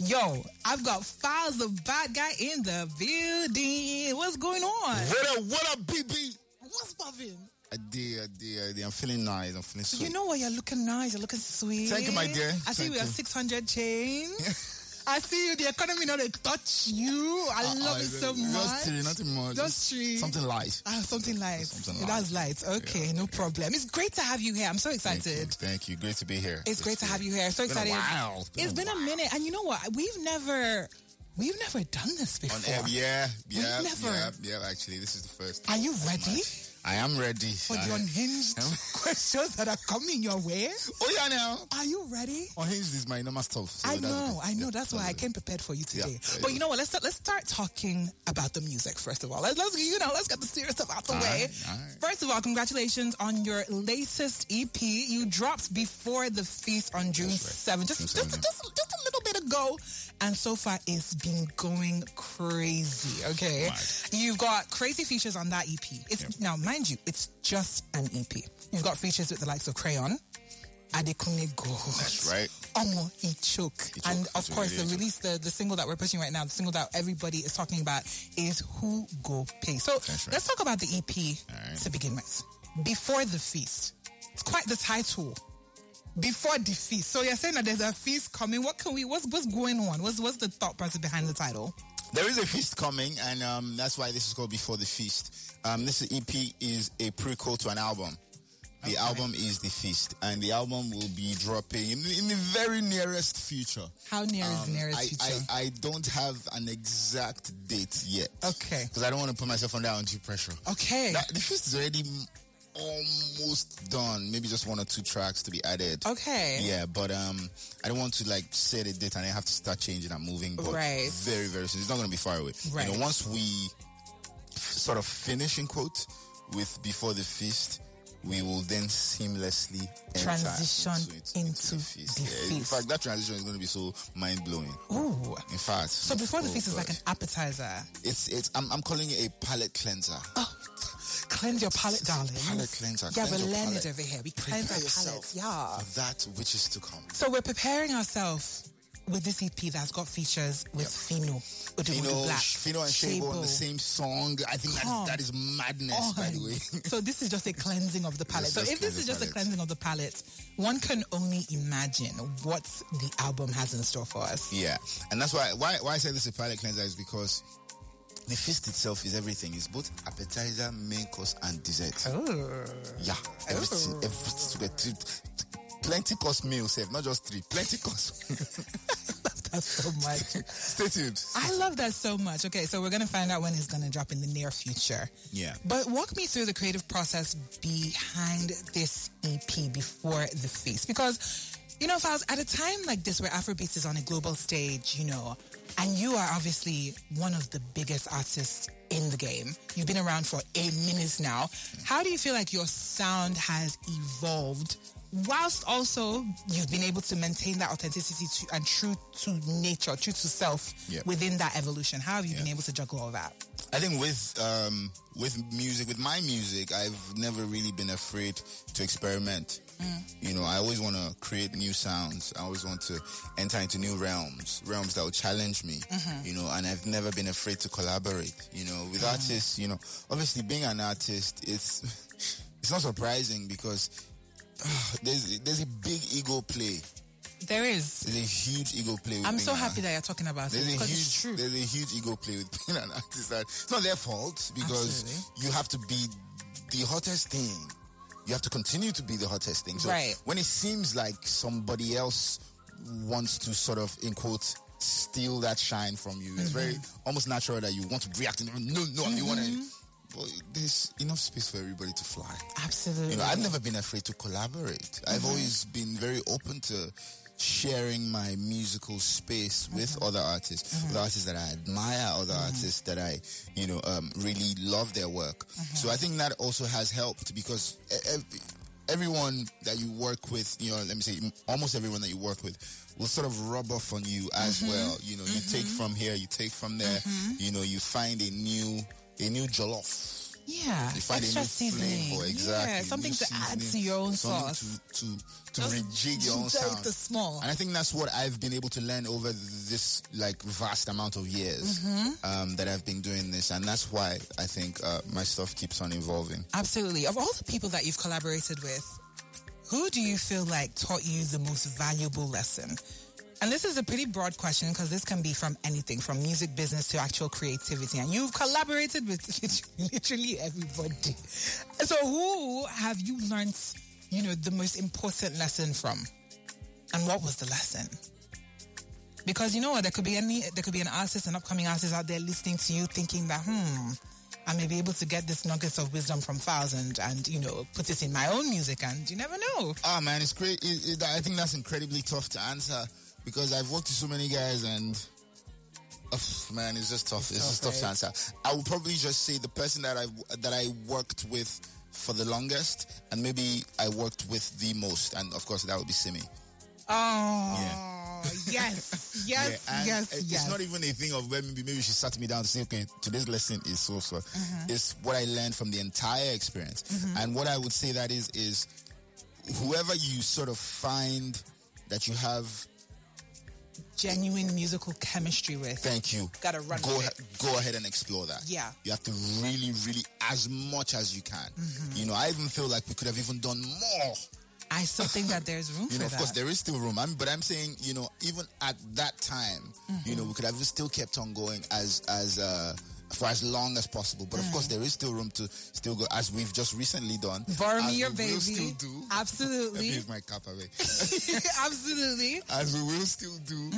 Yo, I've got Falz, the bad guy, in the building. What's going on? What up, Bibi? What's popping? I did. I'm feeling nice. I'm feeling sweet. You know what? You're looking nice. You're looking sweet. Thank you, my dear. I see we have 600 chains. I see you. The economy now, they touch you. I love it so much. Just three, nothing more. Just three. Something light. Something light. That's light. Okay, yeah. No problem. It's great to have you here. I'm so excited. Thank you. Great to be here. It's great to have you here. So excited. Wow. It's been a minute. And you know what? We've never done this before. On air, yeah. Actually, this is the first. Are you ready? I am ready. For the unhinged questions that are coming your way. Oh, yeah, now. Are you ready? Unhinged is my normal stuff. So I know. That's why I came prepared for you today. Yeah. But you know what? Let's start talking about the music first of all. Let's get the serious stuff out the way. All right. First of all, congratulations on your latest EP. You dropped Before the Feast on June 7th. Just a little bit ago. And so far, it's been going crazy, okay? Right. You've got crazy features on that EP. Now, mind you, it's just an EP. You've got features with the likes of Crayon, ADEKUNLEGOLD. That's right. Omo Ichok. And of course, the single that we're pushing right now, the single that everybody is talking about is Who Go Pay. So let's talk about the EP to begin with. Before the Feast. It's quite the title. Before the feast. So you're saying that there's a feast coming. What's going on? What's the thought process behind the title? There is a feast coming, and that's why this is called Before the Feast. This EP is a prequel to an album. The album is The Feast, and the album will be dropping in the very nearest future. How near is the nearest future? I don't have an exact date yet. Okay. Because I don't want to put myself under undue pressure. Okay. The Feast is already almost done. Maybe just 1 or 2 tracks to be added. Okay. Yeah, but I don't want to set a date and I have to start changing and moving. But very, very soon. It's not going to be far away. Right. Once we sort of finish, in quote, with Before the Feast, we will then seamlessly transition into the feast. In fact, that transition is going to be so mind-blowing. Ooh. In fact. So Before the Feast is like an appetizer. I'm calling it a palate cleanser. Oh. Cleanse your palate, darling. Palate cleanser. Yeah, we're learning over here. We cleanse our palate. Yeah. For that which is to come. So we're preparing ourselves with this EP that's got features with Fino. Fino and Shabo on the same song. I think that is madness, by the way. So this is just a cleansing of the palate. So if this is just a cleansing of the palate, one can only imagine what the album has in store for us. Yeah. And that's why I say this is a palate cleanser is because the feast itself is everything. It's both appetizer, main course, and dessert. Oh. Yeah. Everything. Plenty course meals, not just 3. Plenty course. That's so much. Stay tuned. I love that so much. Okay, so we're going to find out when it's going to drop in the near future. Yeah. But walk me through the creative process behind this EP Before the Feast. Because, Falz, at a time like this where Afrobeats is on a global stage, and you are obviously one of the biggest artists in the game. You've been around for 8 minutes now. How do you feel like your sound has evolved whilst also you've been able to maintain that authenticity and true to nature, true to self within that evolution? How have you been able to juggle all that? I think with music, with my music, I've never really been afraid to experiment. I always want to create new sounds. I always want to enter into new realms that will challenge me, and I've never been afraid to collaborate, with artists, obviously being an artist, it's not surprising because there's a big ego play. There is. There's a huge ego play. I'm so happy that you're talking about it because it's true. There's a huge ego play with being an artist. It's not their fault because you have to be the hottest thing. You have to continue to be the hottest thing. So when it seems like somebody else wants to sort of, in quote, steal that shine from you, it's very almost natural that you want to react. No, you want to... But there's enough space for everybody to fly. Absolutely. I've never been afraid to collaborate. I've always been very open to sharing my musical space with other artists, with artists that I admire, other artists that I, really love their work. So I think that also has helped because everyone that you work with, let me say, almost everyone that you work with will sort of rub off on you as well. You take from here, you take from there, you find a new jollof. Yeah, You find extra a new seasoning. flavor, exactly. Yeah, something new to add seasoning, to your own something sauce. To rejig your own sound. The small. And I think that's what I've been able to learn over this like vast amount of years that I've been doing this, and that's why I think my stuff keeps on evolving. Absolutely. Of all the people that you've collaborated with, who do you feel like taught you the most valuable lesson? And this is a pretty broad question because this can be from anything, from music business to actual creativity. And you've collaborated with literally everybody. So who have you learned, the most important lesson from? And what was the lesson? Because you know what, there could be an artist, an upcoming artist out there listening to you thinking that, I may be able to get this nuggets of wisdom from Falz and put it in my own music, and you never know. Ah, man, it's great. I think that's incredibly tough to answer because I've worked with so many guys and, man, it's just tough. It's just tough to answer. I would probably just say the person that I worked with for the longest and maybe I worked with the most, and of course that would be SIMI. Oh, yeah. yes. It's not even a thing of where maybe she sat me down to say, okay, today's lesson is so. It's what I learned from the entire experience. And what I would say that is whoever you sort of find that you have genuine musical chemistry with. Thank you. Gotta run go ahead and explore that. Yeah. You have to really, really, as much as you can. I even feel like we could have even done more. I still think that there's room for that. Of course, there is still room. But I'm saying, even at that time, we could have still kept on going for as long as possible. But of course, there is still room to still go, as we've just recently done. Borrow me your baby. Will still do. Absolutely. Let me use my cap away. Absolutely. As we will still do,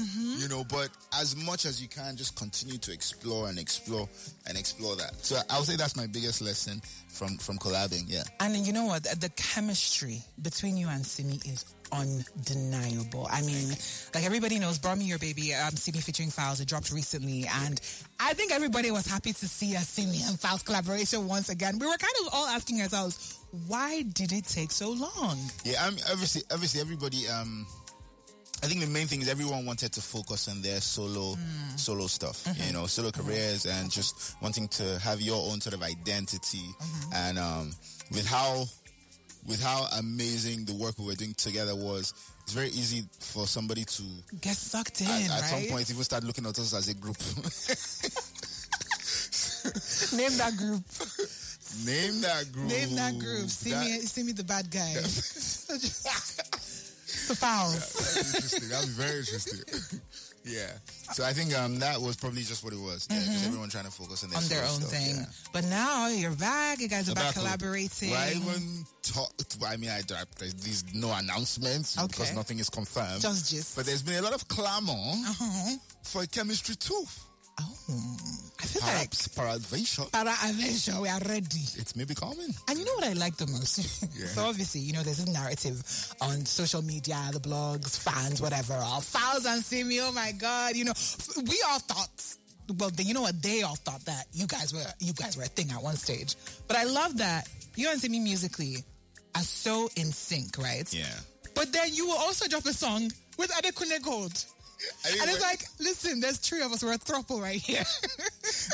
but as much as you can, just continue to explore and explore and explole that. So I'll say that's my biggest lesson from collabing, yeah. And you know what? The chemistry between you and SIMI is undeniable. I mean, like everybody knows, Borrow Me Your Baby, SIMI featuring Falz, it dropped recently, and I think everybody was happy to see a SIMI and Falz collaboration once again. We were kind of all asking ourselves, why did it take so long? Yeah, obviously everybody, I think the main thing is everyone wanted to focus on their solo stuff, solo careers, and just wanting to have your own sort of identity. And with how amazing the work we were doing together was, it's very easy for somebody to get sucked in. At some point, even start looking at us as a group. Name that group. Name that group. SIMI the bad guy. So Falz. That was very interesting. Yeah. So I think that was probably just what it was. Yeah, just everyone trying to focus on their own stuff, thing. Yeah. But now you're back. You guys are back collaborating. Well, I even talked. I mean, there's no announcements because nothing is confirmed. Just. But there's been a lot of clamor for chemistry too. Oh, I feel Para-adventure, we are ready. It's maybe coming. And you know what I like the most? Yeah. So obviously, there's this narrative on social media, the blogs, fans, whatever, all Falz and SIMI, oh my God, we all thought, well, you know what, they all thought that you guys were a thing at one stage. But I love that you and SIMI musically are so in sync, right? Yeah. But then you will also drop a song with ADEKUNLEGOLD. And it's like, listen, there's three of us. We're a Trouple right here.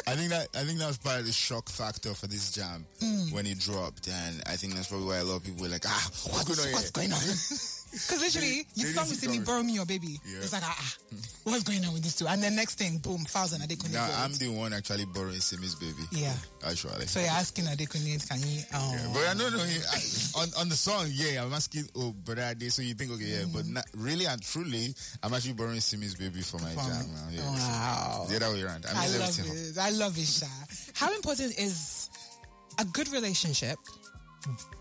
I think that was part of the shock factor for this jam when it dropped, and I think that's probably why a lot of people were like, what's going on? Because literally, you song with SIMI, Borrow Me Your Baby. Yeah. It's like, what's going on with these two? And then next thing, boom, Falz and ADEKUNLEGOLD. Nah, I'm the one actually borrowing SIMI's baby. Yeah. Actually. So you're asking ADEKUNLEGOLD, can you? Yeah, but I don't know. On the song, yeah, I'm asking, brother Ade, so you think, okay, yeah. But not, really and truly, I'm actually borrowing SIMI's baby for my jam now. Yeah, wow. So the other way around. I love it. I love it, Sha. How important is a good relationship,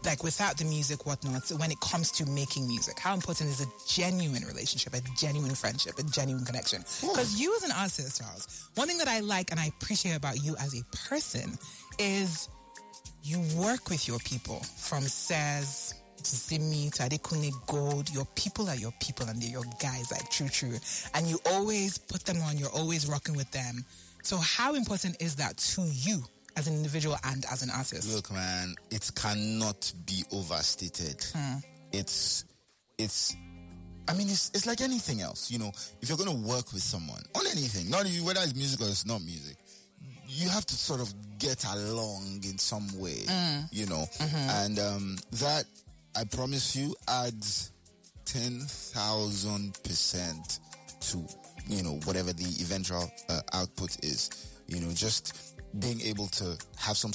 like without the music, whatnot, when it comes to making music? How important is a genuine relationship, a genuine friendship, a genuine connection? Because you as an artist, Charles, one thing that I like and I appreciate about you as a person is you work with your people, from SES to SIMI to ADEKUNLEGOLD. Your people are your people and they're your guys, like true. And you always put them on, you're always rocking with them. So how important is that to you as an individual and as an artist? Look, man, it cannot be overstated. It's like anything else. If you're going to work with someone on anything, not whether it's music or it's not music, you have to sort of get along in some way, you know, and that, I promise you, adds 10,000% to, you know, whatever the eventual output is. You know, just being able to have some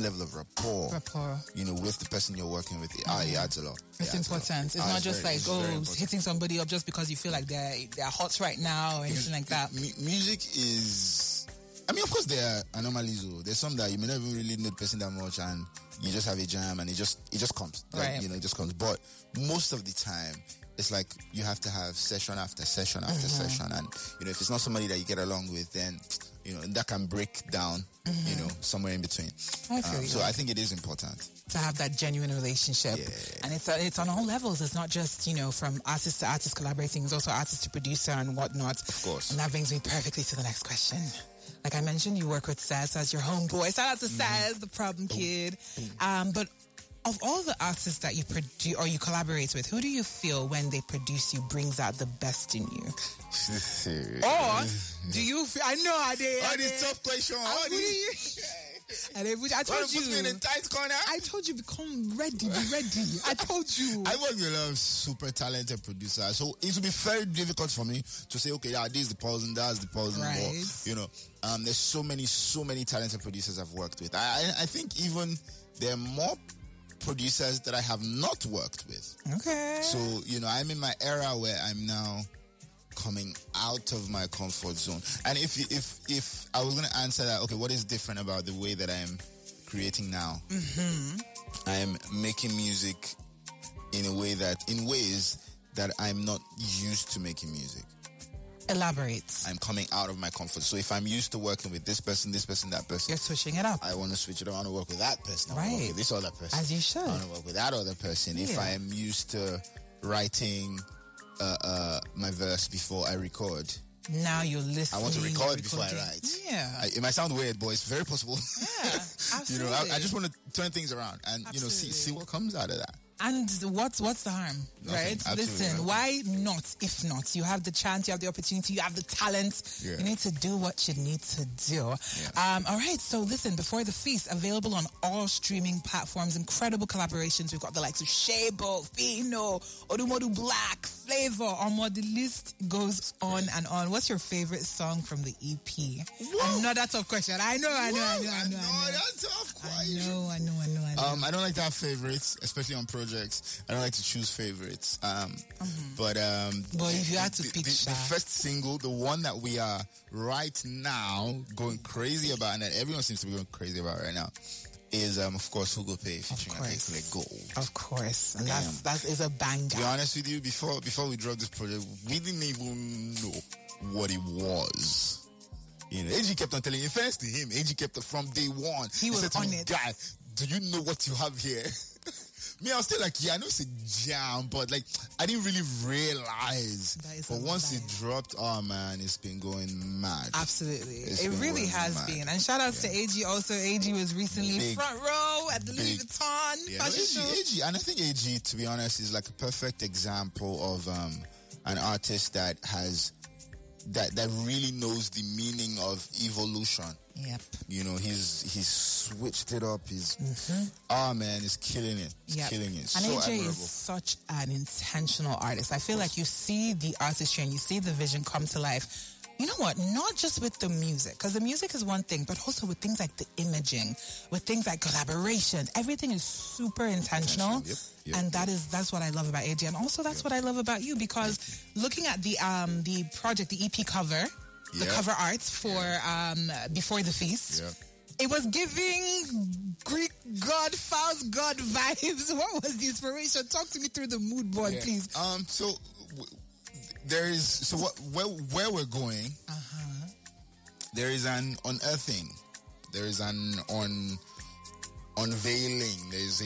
level of rapport, you know, with the person you're working with, it adds a lot. It's important. It's not just hitting somebody up just because you feel like they're hot right now or anything like that. Music is, I mean, of course there are anomalies. There's some that you may not even really know the person that much, and you just have a jam and it just comes. Like, you know, it just comes. But most of the time, it's like you have to have session after session after session, and you know, if it's not somebody that you get along with, then you know that can break down. You know, somewhere in between. So I think it is important to have that genuine relationship, and it's on all levels. It's not just, you know, from artist to artist collaborating. It's also artist to producer and whatnot. Of course. And that brings me perfectly to the next question. Like I mentioned, you work with Saz as your homeboy. Shout out to Saz, the problem kid. But of all the artists that you produce or you collaborate with, who do you feel when they produce you brings out the best in you? Or do you feel, I know I did. All these tough questions. I told you. Put me in a tight corner. I told you, be ready. I told you. I work with a lot of super talented producers, so it would be very difficult for me to say, okay, yeah, this is the person, that's the person. Right. Or, you know, there's so many talented producers I've worked with. I think even there are more producers that I have not worked with. Okay. So, you know, I'm in my era where I'm now coming out of my comfort zone. And if I was going to answer that, okay, what is different about the way that I'm creating now? I'm making music in ways that I'm not used to making music. Elaborate. I'm coming out of my comfort. So if I'm used to working with this person, that person. You're switching it up. I want to switch it up. I want to work with that person. I want to work with this other person. As you should. I want to work with that other person. Yeah. If I am used to writing my verse before I record, now you're listening. I want to record before I write. Yeah. It might sound weird, but it's very possible. Yeah, absolutely. You know, I just want to turn things around and, you know, see what comes out of that. And what's the harm, right? Listen, why not? If not, you have the chance, you have the opportunity, you have the talent. Yeah. You need to do what you need to do. Yeah. All right, so listen, Before the Feast, available on all streaming platforms. Incredible collaborations. We've got the likes of Shabo, Fino, Odumodu Black, Flavor. The list goes on and on. What's your favorite song from the EP? Whoa. Another tough question. I know. That's a tough question. I know. I don't like to have favorites, especially on projects. I don't like to choose favorites. But if you had to pick the first single, the one that we are right now going crazy about, and that everyone seems to be going crazy about right now, is of course Hugo Pay featuring ADEKUNLEGOLD. Of course, and that is a banger. To be honest with you, before we dropped this project, we didn't even know what it was. You know, AG kept on telling me, thanks to him, AG kept it from day one. He was said on me, it. Guy, do you know what you have here? Me, I was still like, yeah, I know it's a jam, but like, I didn't really realize. But once it dropped, oh man, it's been going mad. Absolutely. It really has been. And shout outs to AG also. AG was recently front row at the Louis Vuitton fashion show. AG, and I think AG, to be honest, is like a perfect example of an artist that has that really knows the meaning of evolution. Yep. You know, he's switched it up. He's he's killing it. He's killing it. And so AJ admirable. is such an intentional artist. I feel like you see the artistry and you see the vision come to life. You know what? Not just with the music, because the music is one thing, but also with things like the imaging, with things like collaborations. Everything is super intentional. Yep. And that's what I love about AJ. And also that's what I love about you, because looking at the project, the EP cover, the cover art for Before the Feast, it was giving Greek god, Falz god vibes. What was the inspiration? Talk to me through the mood board, please. Where we're going, there is an unearthing, there is an unveiling, there's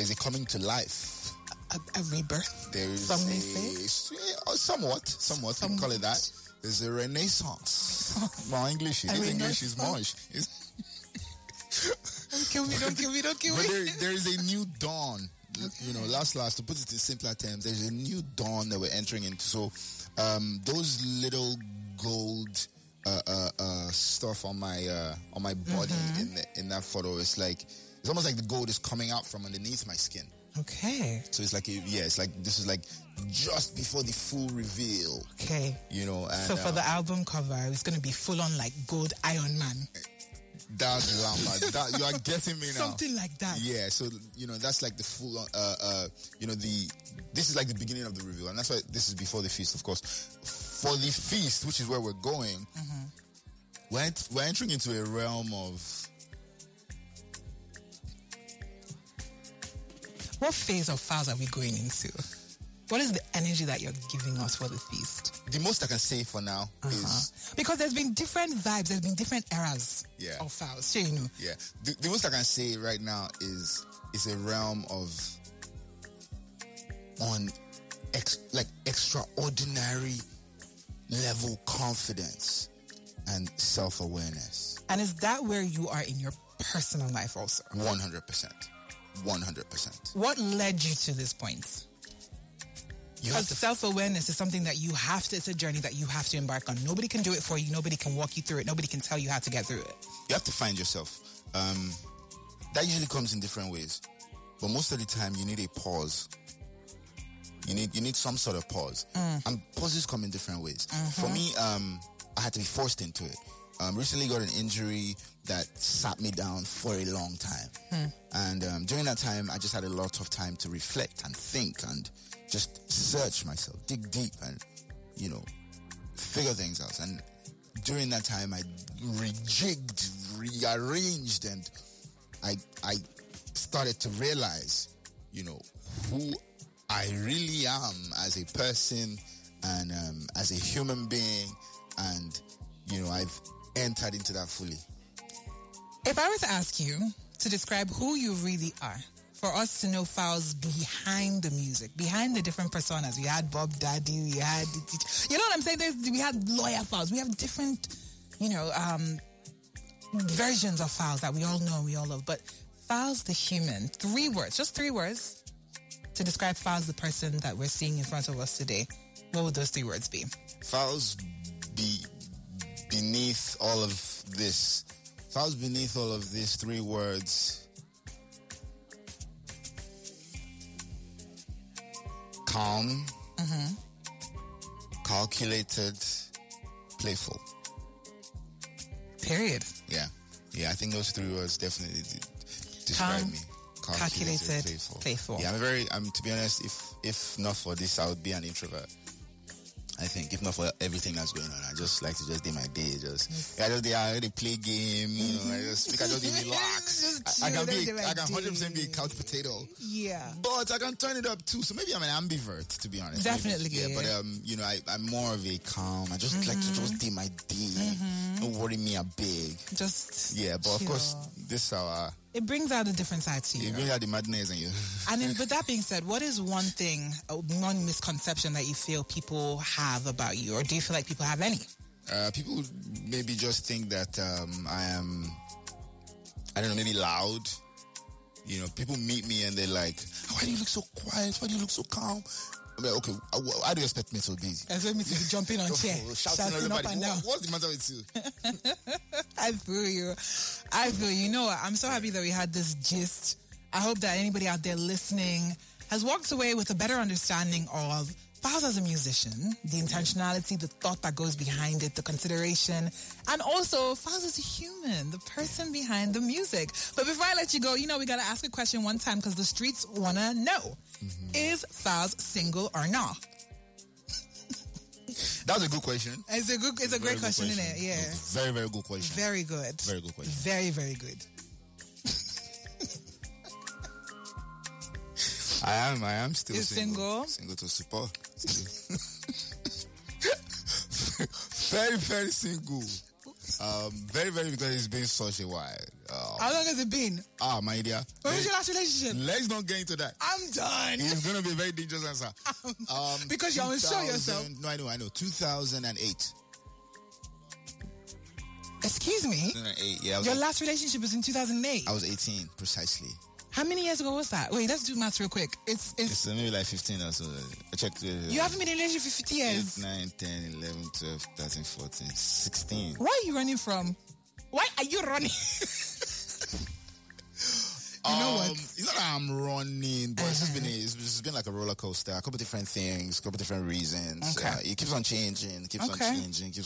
a coming to life, a rebirth. There is some may say, somewhat. We call it that. There's a renaissance. My English is mosh. Don't kill me. But there is a new dawn. Okay. You know, last, to put it in simpler terms, there's a new dawn that we're entering into. So, those little gold stuff on my body in that photo. It's almost like the gold is coming out from underneath my skin. Okay. So it's like this is like just before the full reveal. Okay. You know. And, so for the album cover, it's going to be full on like gold Iron Man. That's Lamba. You are getting me now. Something like that. Yeah. So that's like the full. This is like the beginning of the reveal, and that's why this is before the feast, of course. For the feast, which is where we're going, we're entering into a realm of. What phase of Falz are we going into? What is the energy that you're giving us for the feast? The most I can say for now is... Because there's been different vibes, there's been different eras of Falz. So you know. Yeah. The most I can say right now is a realm of... extraordinary level confidence and self-awareness. And is that where you are in your personal life also? 100%. 100%. What led you to this point? Because self-awareness is something that you have to, it's a journey that you have to embark on. Nobody can do it for you. Nobody can walk you through it. Nobody can tell you how to get through it. You have to find yourself. That usually comes in different ways. But most of the time, you need a pause. You need some sort of pause. And pauses come in different ways. For me, I had to be forced into it. Recently got an injury that sat me down for a long time. And during that time, I just had a lot of time to reflect and think and just search myself, dig deep and, figure things out. And during that time, I rejigged, rearranged, and I started to realize, who I really am as a person and as a human being. And, I've entered into that fully. If I were to ask you to describe who you really are, for us to know Falz behind the music, behind the different personas. We had Bob Daddy, we had... You know what I'm saying? We had Lawyer Falz. We have different, versions of Falz that we all know and we all love. But Falz the human, 3 words, just 3 words to describe Falz the person that we're seeing in front of us today. What would those 3 words be? Falz beneath all of this. Falz beneath all of this, 3 words... Calm, calculated, playful. Period. Yeah, I think those 3 words definitely describe me. Calculated, playful. Yeah, I'm to be honest, if not for this, I would be an introvert. I think, if not for everything that's going on, I just like to just do my day. I play game, I just relax. I can 100% be a couch potato. Yeah. But I can turn it up too. So maybe I'm an ambivert, to be honest. Definitely. Yeah. But I'm more of a calm. I just like to just do my day. Don't worry me a big. Just but of course, this it brings out a different side to you. It brings out the madness in you. And then, with that being said, what is one misconception that you feel people have about you? Or do you feel like people have any? People maybe just think that I am, I don't know, maybe loud. People meet me and they're like, why do you look so quiet? Why do you look so calm? I'm like, okay, how do you expect me to be? Expect me to be jumping on chair, shouting up and down. What's the matter with you? I feel you. I'm so happy that we had this gist. I hope that anybody out there listening has walked away with a better understanding of Falz as a musician, the intentionality, the thought that goes behind it, the consideration, and also Falz as a human, the person behind the music. But before I let you go, we got to ask a question one time because the streets want to know. Is Falz single or not? That was a good question. It's a great question, isn't it? Yeah. Very, very good question. Very good. Very good question. Very, very good. I am still single. Single to support. Very, very single. Very, very, because it's been such a while. How long has it been? My dear. When was your last relationship? Let's not get into that. I'm done. It's going to be a very dangerous answer. Because you're unsure yourself. No, I know. 2008. Excuse me? 2008, yeah. Your last relationship was in 2008? I was 18, precisely. How many years ago was that? Wait, let's do maths real quick. It's maybe like 15 or so. I checked. You haven't been in a relationship for 50 years? 8, 9, 10, 11, 12, 13, 14, 16. Where are you running from? Why are you running? You know what? It's not that I'm running, but it's just been like a roller coaster. A couple different things, a couple different reasons. Okay. It keeps on changing, keeps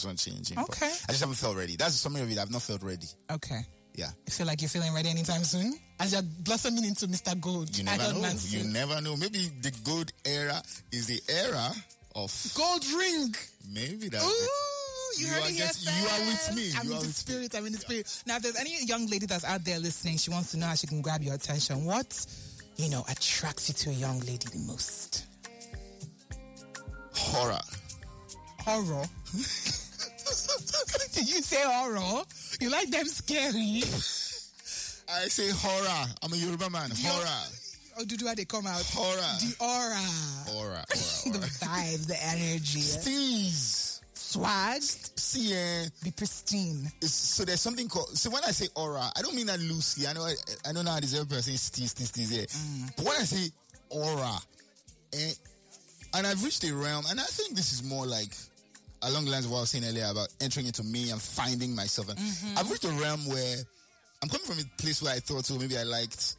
on changing. Okay. I just haven't felt ready. That's the summary of it. I've not felt ready. Okay. Yeah. I feel like you're feeling ready anytime soon? As you're blossoming into Mr. Gold. You never know. You never know. Maybe the gold era is the era of... Gold ring. Maybe that's Ooh. it. You heard it here first. You are with me. I'm in the spirit. Now, if there's any young lady that's out there listening, she wants to know how she can grab your attention. What, attracts you to a young lady the most? Horror. Horror? Did you say horror? You like them scary? I say horror. I'm a Yoruba man. Horror. Oh, do they come out? Horror. The aura. Aura. The vibe, the energy. Steez. Swag. See, be pristine. So there's something called. So when I say aura, I don't mean that loosely. I know now this every person steez, yeah. But when I say aura, and I've reached a realm, and I think this is more like along the lines of what I was saying earlier about entering into me and finding myself. And I've reached a realm where I'm coming from a place where I thought, maybe I liked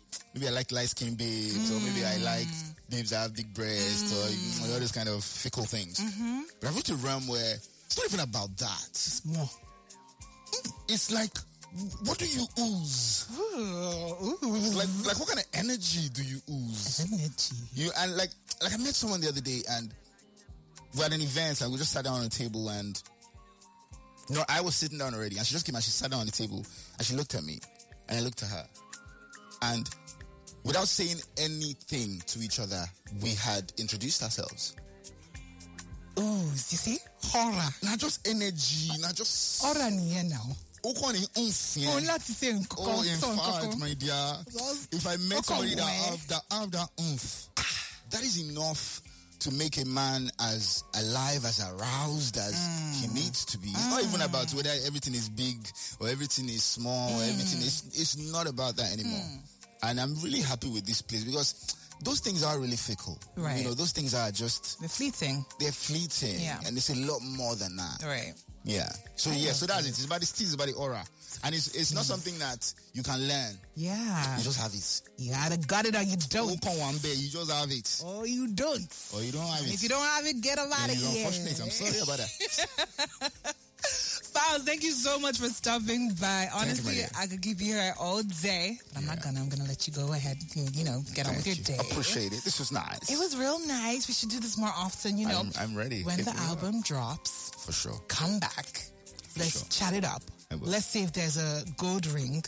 light-skinned babes, or maybe I liked babes that have big breasts, or all those kind of fickle things. But I've reached a realm where it's not even about that. It's more. It's like, what do you ooze? Ooh. Like what kind of energy do you ooze? Energy. And like I met someone the other day, and we had an event, and we just sat down on a table, and I was sitting down already, and she just came and she sat down on the table, and she looked at me, and I looked at her, and without saying anything to each other, we had introduced ourselves. Ooh, you see? Horror. Not just energy, not just... Horror niye now. Oh, in fact, my dear, if I met somebody that have that oomph, that is enough to make a man as alive, as aroused as he needs to be. It's not even about whether everything is big or everything is small or everything is... It's not about that anymore. And I'm really happy with this place because those things are really fickle. Right. Those things are just... They're fleeting. They're fleeting. Yeah. And it's a lot more than that. Right. Yeah. So so that's it. It's about the steez, it's about the aura. And it's not something that you can learn. Yeah. You just have it. You either got it or you don't. You just have it. Or you don't. Or you don't have it. If you don't have it, get them out of here. Unfortunate. I'm sorry about that. Falz, thank you so much for stopping by. Honestly, I could keep you here all day, but I'm not gonna. I'm gonna let you go ahead and, get on with your day. Appreciate it. This was nice. It was real nice. We should do this more often, I'm ready. When the album drops. For sure. Come back. Let's chat it up. Let's see if there's a gold ring.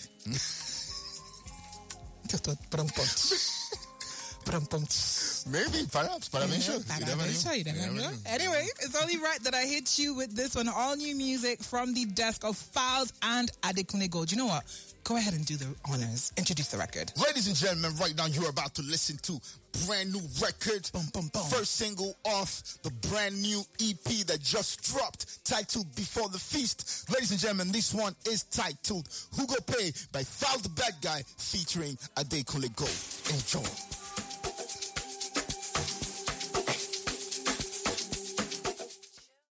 Maybe, perhaps, but I'm sure. You never know. Anyway, it's only right that I hit you with this one. All new music from the desk of Falz and ADEKUNLEGOLD. You know what? Go ahead and do the honors. Introduce the record. Ladies and gentlemen, right now you're about to listen to brand new record. First single off the brand new EP that just dropped, titled Before the Feast. Ladies and gentlemen, this one is titled Who Go Pay by Falz the Bad Guy featuring ADEKUNLEGOLD. Enjoy.